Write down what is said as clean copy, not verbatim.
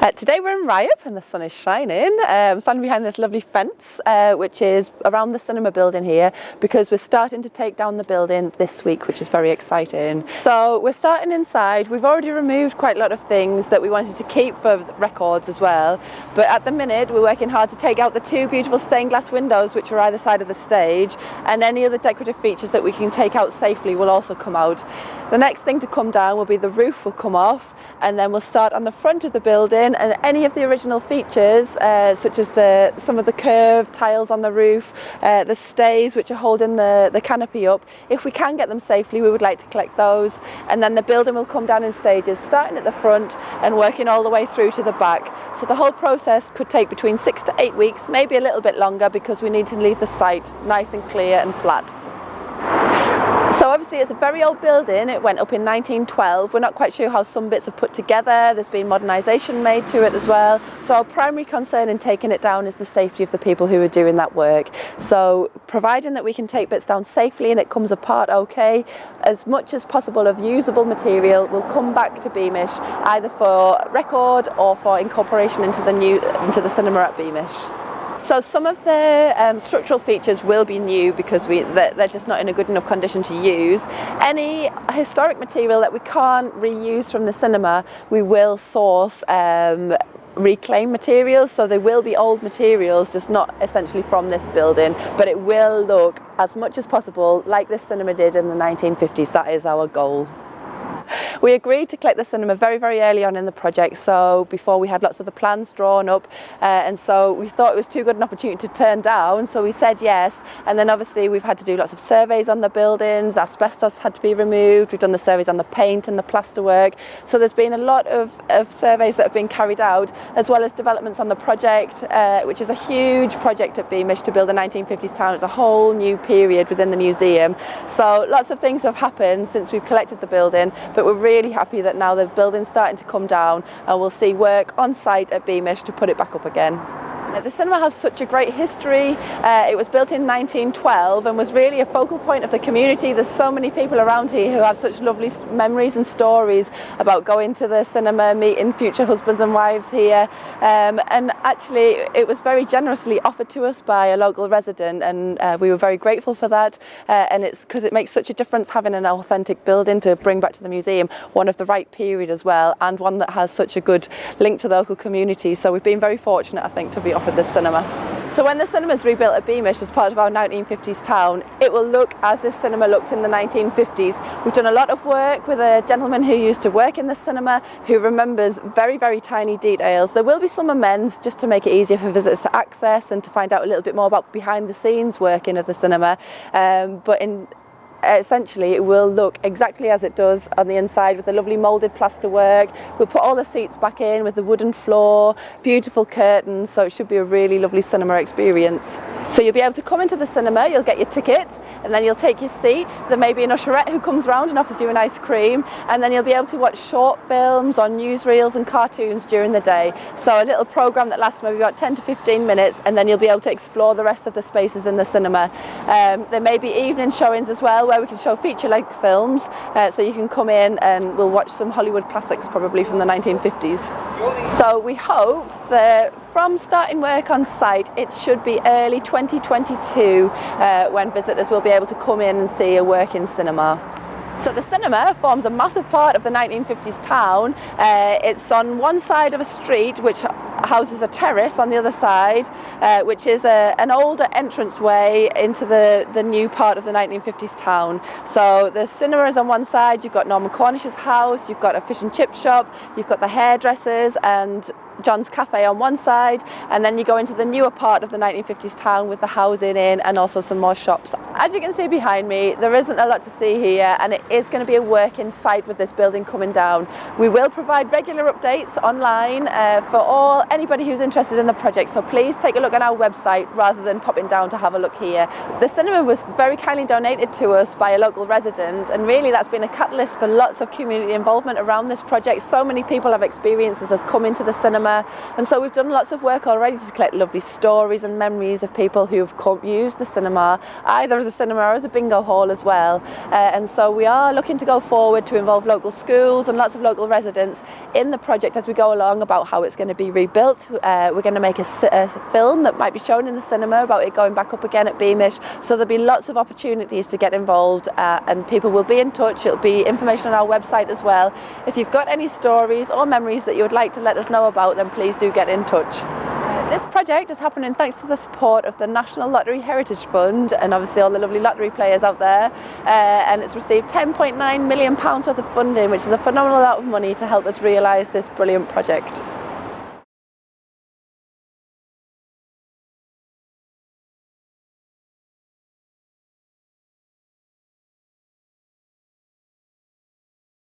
Today we're in Ryhope and the sun is shining. I'm standing behind this lovely fence which is around the cinema building here because we're starting to take down the building this week, which is very exciting. So we're starting inside. We've already removed quite a lot of things that we wanted to keep for records as well, but at the minute we're working hard to take out the two beautiful stained glass windows which are either side of the stage, and any other decorative features that we can take out safely will also come out. The next thing to come down will be the roof will come off, and then we'll start on the front of the building, and any of the original features such as some of the curved tiles on the roof, the stays which are holding the canopy up, if we can get them safely we would like to collect those, and then the building will come down in stages, starting at the front and working all the way through to the back. So the whole process could take between 6 to 8 weeks, maybe a little bit longer, because we need to leave the site nice and clear and flat. So obviously it's a very old building. It went up in 1912. We're not quite sure how some bits are put together. There's been modernisation made to it as well. So our primary concern in taking it down is the safety of the people who are doing that work. So providing that we can take bits down safely and it comes apart okay, as much as possible of usable material will come back to Beamish, either for record or for incorporation into the cinema at Beamish. So some of the structural features will be new because they're just not in a good enough condition to use. Any historic material that we can't reuse from the cinema, we will source reclaimed materials, so they will be old materials, just not essentially from this building, but it will look as much as possible like this cinema did in the 1950s. That is our goal. We agreed to collect the cinema very, very early on in the project, so before we had lots of the plans drawn up, and so we thought it was too good an opportunity to turn down, so we said yes. And then obviously we've had to do lots of surveys on the buildings, asbestos had to be removed, we've done the surveys on the paint and the plasterwork, so there's been a lot of surveys that have been carried out, as well as developments on the project, which is a huge project at Beamish to build a 1950s town. It's a whole new period within the museum, so lots of things have happened since we've collected the building, but we're really happy that now the building's starting to come down and we'll see work on site at Beamish to put it back up again. The cinema has such a great history. It was built in 1912 and was really a focal point of the community. There's so many people around here who have such lovely memories and stories about going to the cinema, meeting future husbands and wives here. And actually it was very generously offered to us by a local resident, and we were very grateful for that. And it's because it makes such a difference having an authentic building to bring back to the museum, one of the right period as well, and one that has such a good link to the local community. So we've been very fortunate, I think, to be offered this cinema. So when the cinema is rebuilt at Beamish as part of our 1950s town, it will look as this cinema looked in the 1950s. We've done a lot of work with a gentleman who used to work in the cinema who remembers very, very tiny details. There will be some amends just to make it easier for visitors to access and to find out a little bit more about behind the scenes working of the cinema, but essentially it will look exactly as it does on the inside, with the lovely moulded plasterwork. We'll put all the seats back in with the wooden floor, beautiful curtains, so it should be a really lovely cinema experience. So you'll be able to come into the cinema, you'll get your ticket, and then you'll take your seat. There may be an usherette who comes round and offers you an ice cream, and then you'll be able to watch short films on newsreels and cartoons during the day. So a little programme that lasts maybe about 10 to 15 minutes, and then you'll be able to explore the rest of the spaces in the cinema. There may be evening showings as well, where we can show feature-length films, so you can come in and we'll watch some Hollywood classics probably from the 1950s. So we hope that from starting work on site it should be early 2022 when visitors will be able to come in and see a working cinema. So the cinema forms a massive part of the 1950s town. It's on one side of a street which houses a terrace on the other side, which is an older entranceway into the new part of the 1950s town. So the cinema is on one side, you've got Norman Cornish's house, you've got a fish and chip shop, you've got the hairdressers and John's Cafe on one side, and then you go into the newer part of the 1950s town with the housing in and also some more shops. As you can see behind me, there isn't a lot to see here, and it is going to be a working site with this building coming down. We will provide regular updates online for all anybody who's interested in the project, so please take a look at our website rather than popping down to have a look here. The cinema was very kindly donated to us by a local resident, and really that's been a catalyst for lots of community involvement around this project. So many people have experiences of coming to the cinema, and so we've done lots of work already to collect lovely stories and memories of people who've used the cinema, either as a cinema or as a bingo hall as well. And so we are looking to go forward to involve local schools and lots of local residents in the project as we go along about how it's going to be rebuilt. We're going to make a film that might be shown in the cinema about it going back up again at Beamish, so there'll be lots of opportunities to get involved, and people will be in touch. It'll be information on our website as well. If you've got any stories or memories that you would like to let us know about, then please do get in touch. This project is happening thanks to the support of the National Lottery Heritage Fund and obviously all the lovely lottery players out there, and it's received £10.9 million worth of funding, which is a phenomenal amount of money to help us realise this brilliant project.